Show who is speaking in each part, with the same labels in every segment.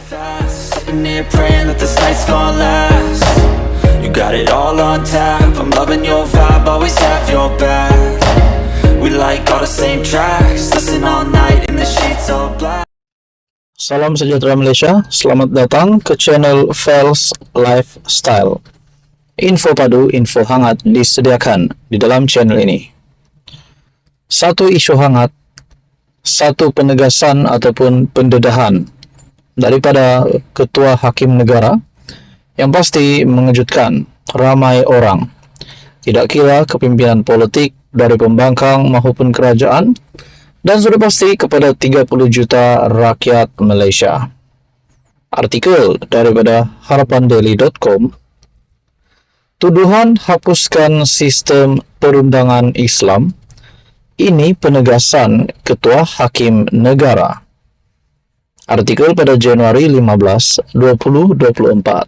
Speaker 1: fast, sitting here praying that this night's gonna last. You got it all on tap, I'm loving your vibe, always have your back. We like all the same tracks, listen all night in the sheets all black.
Speaker 2: Salam sejahtera Malaysia, selamat datang ke channel Fels Lifestyle. Info padu, info hangat disediakan di dalam channel ini. Satu isu hangat, satu penegasan ataupun pendedahan daripada Ketua Hakim Negara yang pasti mengejutkan ramai orang. Tidak kira kepimpinan politik dari pembangkang maupun kerajaan, dan sudah pasti kepada 30 juta rakyat Malaysia. Artikel daripada harapandaily.com, tuduhan hapuskan sistem perundangan Islam, ini penegasan Ketua Hakim Negara. Artikel pada Januari 15, 2024.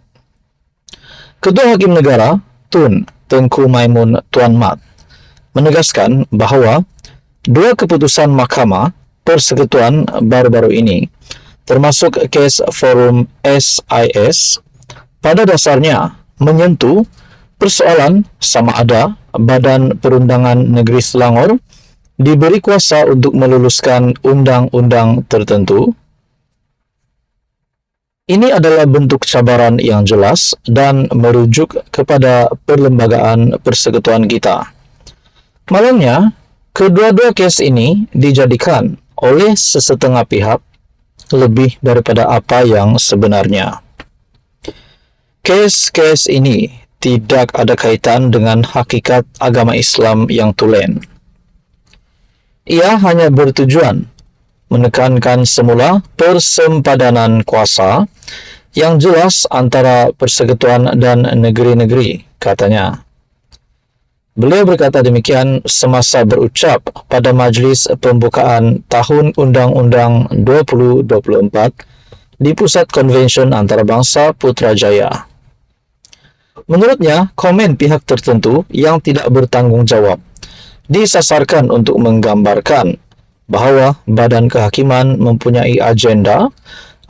Speaker 2: Ketua Hakim Negara, Tun Tengku Maimun Tuan Mat, menegaskan bahawa dua keputusan Mahkamah Persekutuan baru-baru ini, termasuk kes Forum SIS, pada dasarnya menyentuh persoalan sama ada Badan Perundangan Negeri Selangor diberi kuasa untuk meluluskan undang-undang tertentu. Ini adalah bentuk cabaran yang jelas dan merujuk kepada perlembagaan persekutuan kita. Malangnya, kedua-dua kes ini dijadikan oleh sesetengah pihak lebih daripada apa yang sebenarnya. Kes-kes ini tidak ada kaitan dengan hakikat agama Islam yang tulen. Ia hanya bertujuan menekankan semula persempadanan kuasa yang jelas antara persekutuan dan negeri-negeri, katanya. Beliau berkata demikian semasa berucap pada Majlis Pembukaan Tahun Undang-Undang 2024 di Pusat Konvensyen Antarabangsa Putrajaya. Menurutnya, komen pihak tertentu yang tidak bertanggung jawab disasarkan untuk menggambarkan bahawa Badan Kehakiman mempunyai agenda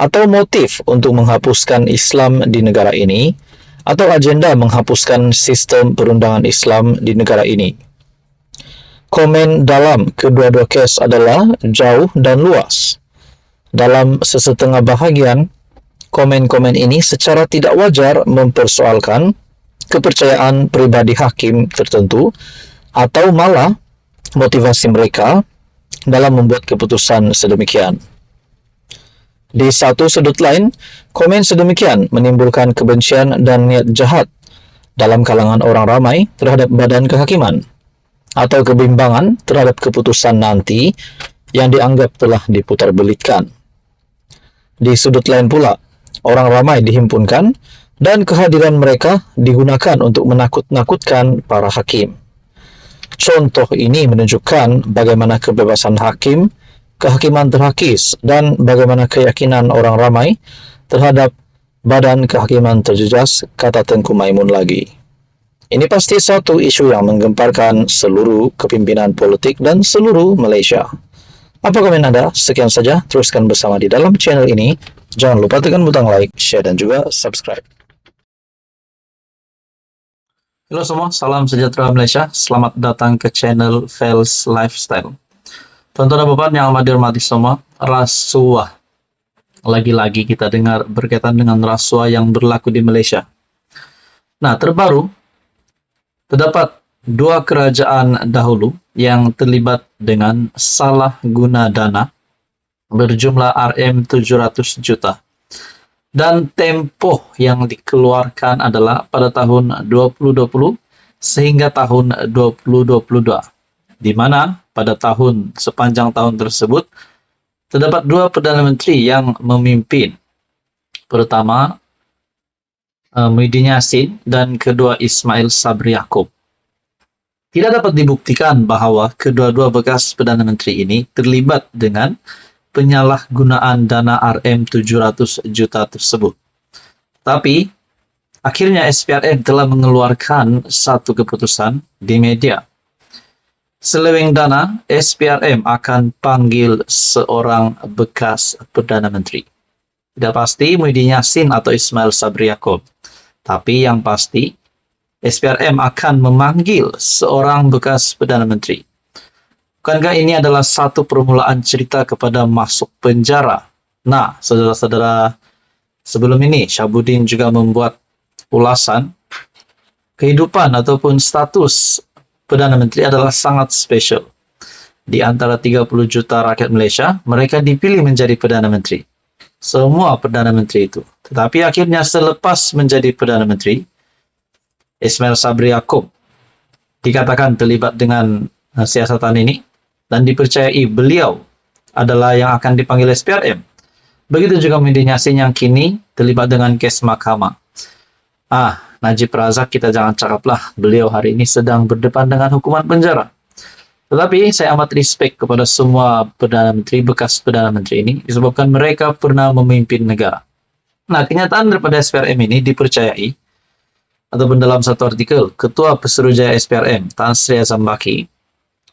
Speaker 2: atau motif untuk menghapuskan Islam di negara ini, atau agenda menghapuskan sistem perundangan Islam di negara ini. Komen dalam kedua-dua kes adalah jauh dan luas. Dalam sesetengah bahagian, komen-komen ini secara tidak wajar mempersoalkan kepercayaan pribadi hakim tertentu atau malah motivasi mereka dalam membuat keputusan sedemikian. Di satu sudut lain, komen sedemikian menimbulkan kebencian dan niat jahat dalam kalangan orang ramai terhadap Badan Kehakiman atau kebimbangan terhadap keputusan nanti yang dianggap telah diputarbelitkan. Di sudut lain pula, orang ramai dihimpunkan dan kehadiran mereka digunakan untuk menakut-nakutkan para hakim. Contoh ini menunjukkan bagaimana kebebasan hakim, kehakiman terhakis, dan bagaimana keyakinan orang ramai terhadap Badan Kehakiman terjejas, kata Tengku Maimun lagi. Ini pasti satu isu yang menggemparkan seluruh kepimpinan politik dan seluruh Malaysia. Apa komen Anda? Sekian saja, teruskan bersama di dalam channel ini. Jangan lupa tekan butang like, share, dan juga subscribe. Halo semua, salam sejahtera Malaysia. Selamat datang ke channel Fels Lifestyle. Tuan-tuan dan puan yang amat dihormati semua, rasuah. Lagi-lagi kita dengar berkaitan dengan rasuah yang berlaku di Malaysia. Nah, terbaru, terdapat dua kerajaan dahulu yang terlibat dengan salah guna dana berjumlah RM700 juta. Dan tempoh yang dikeluarkan adalah pada tahun 2020 sehingga tahun 2022, di mana pada sepanjang tahun tersebut terdapat dua Perdana Menteri yang memimpin. Pertama, Muhyiddin Yassin, dan kedua Ismail Sabri Yaakob. Tidak dapat dibuktikan bahawa kedua-dua bekas Perdana Menteri ini terlibat dengan penyalahgunaan dana RM700 juta tersebut. Tapi, akhirnya SPRM telah mengeluarkan satu keputusan di media. Seleweng dana, SPRM akan panggil seorang bekas Perdana Menteri. Tidak pasti Muhyiddin Yassin atau Ismail Sabri Yaakob. Tapi yang pasti, SPRM akan memanggil seorang bekas Perdana Menteri. Bukankah ini adalah satu permulaan cerita kepada masuk penjara? Nah, saudara-saudara, sebelum ini Syabuddin juga membuat ulasan kehidupan ataupun status Perdana Menteri adalah sangat spesial. Di antara 30 juta rakyat Malaysia, mereka dipilih menjadi Perdana Menteri. Semua Perdana Menteri itu. Tetapi akhirnya selepas menjadi Perdana Menteri, Ismail Sabri Yaakob dikatakan terlibat dengan siasatan ini dan dipercayai beliau adalah yang akan dipanggil SPRM. Begitu juga Muhyiddin Yassin yang kini terlibat dengan kes mahkamah. Najib Razak kita jangan cakaplah, beliau hari ini sedang berdepan dengan hukuman penjara. Tetapi saya amat respect kepada semua Perdana Menteri, bekas Perdana Menteri ini, disebabkan mereka pernah memimpin negara. Nah, kenyataan daripada SPRM ini dipercayai, ataupun dalam satu artikel, Ketua Pesuruhjaya SPRM, Tan Sri Azam Baki,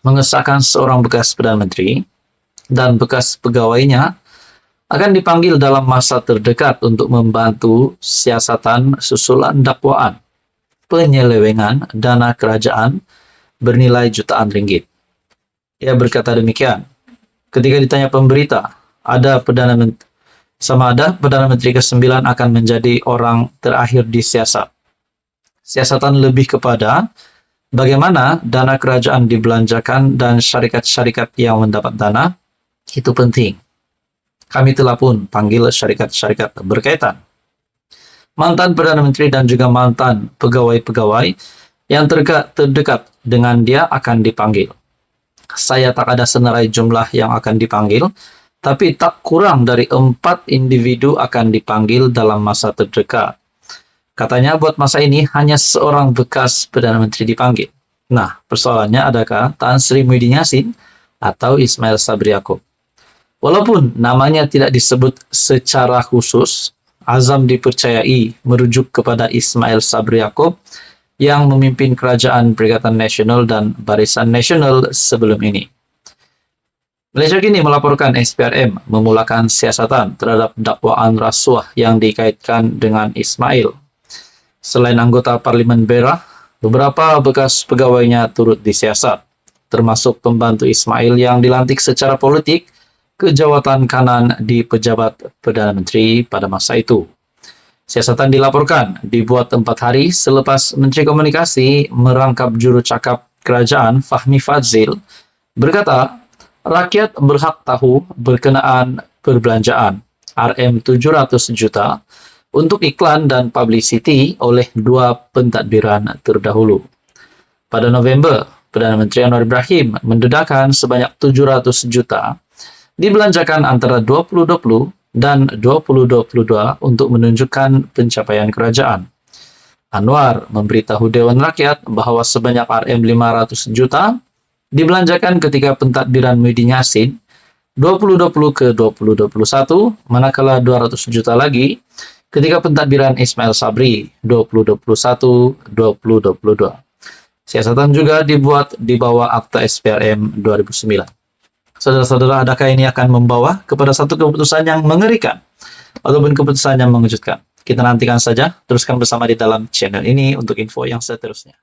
Speaker 2: mengesahkan seorang bekas Perdana Menteri dan bekas pegawainya akan dipanggil dalam masa terdekat untuk membantu siasatan susulan dakwaan penyelewengan dana kerajaan bernilai jutaan ringgit. Ia berkata demikian ketika ditanya pemberita, ada Perdana Menteri ke-9 akan menjadi orang terakhir di siasat. Siasatan lebih kepada bagaimana dana kerajaan dibelanjakan dan syarikat-syarikat yang mendapat dana, itu penting. Kami telah pun panggil syarikat-syarikat berkaitan. Mantan Perdana Menteri dan juga mantan pegawai-pegawai yang terdekat dengan dia akan dipanggil. Saya tak ada senarai jumlah yang akan dipanggil, tapi tak kurang dari 4 individu akan dipanggil dalam masa terdekat. Katanya buat masa ini hanya seorang bekas Perdana Menteri dipanggil. Nah, persoalannya adakah Tan Sri Muhyiddin Yassin atau Ismail Sabri Yaakob? Walaupun namanya tidak disebut secara khusus, Azam dipercayai merujuk kepada Ismail Sabri Yaakob yang memimpin Kerajaan Perikatan Nasional dan Barisan Nasional sebelum ini. Malaysia kini melaporkan SPRM memulakan siasatan terhadap dakwaan rasuah yang dikaitkan dengan Ismail. Selain anggota Parlimen Berak, beberapa bekas pegawainya turut disiasat, termasuk pembantu Ismail yang dilantik secara politik ke jawatan kanan di pejabat Perdana Menteri pada masa itu. Siasatan dilaporkan dibuat 4 hari selepas Menteri Komunikasi merangkap juru cakap kerajaan Fahmi Fadzil berkata, rakyat berhak tahu berkenaan perbelanjaan RM700 juta untuk iklan dan publicity oleh 2 pentadbiran terdahulu. Pada November, Perdana Menteri Anwar Ibrahim mendedahkan sebanyak 700 juta dibelanjakan antara 2020 dan 2022 untuk menunjukkan pencapaian kerajaan. Anwar memberitahu Dewan Rakyat bahawa sebanyak RM500 juta dibelanjakan ketika pentadbiran Muhyiddin Yassin 2020 ke 2021, manakala 200 juta lagi ketika pentadbiran Ismail Sabri 2021-2022. Siasatan juga dibuat di bawah Akta SPRM 2009. Saudara-saudara, adakah ini akan membawa kepada satu keputusan yang mengerikan ataupun keputusan yang mengejutkan? Kita nantikan saja, teruskan bersama di dalam channel ini untuk info yang seterusnya.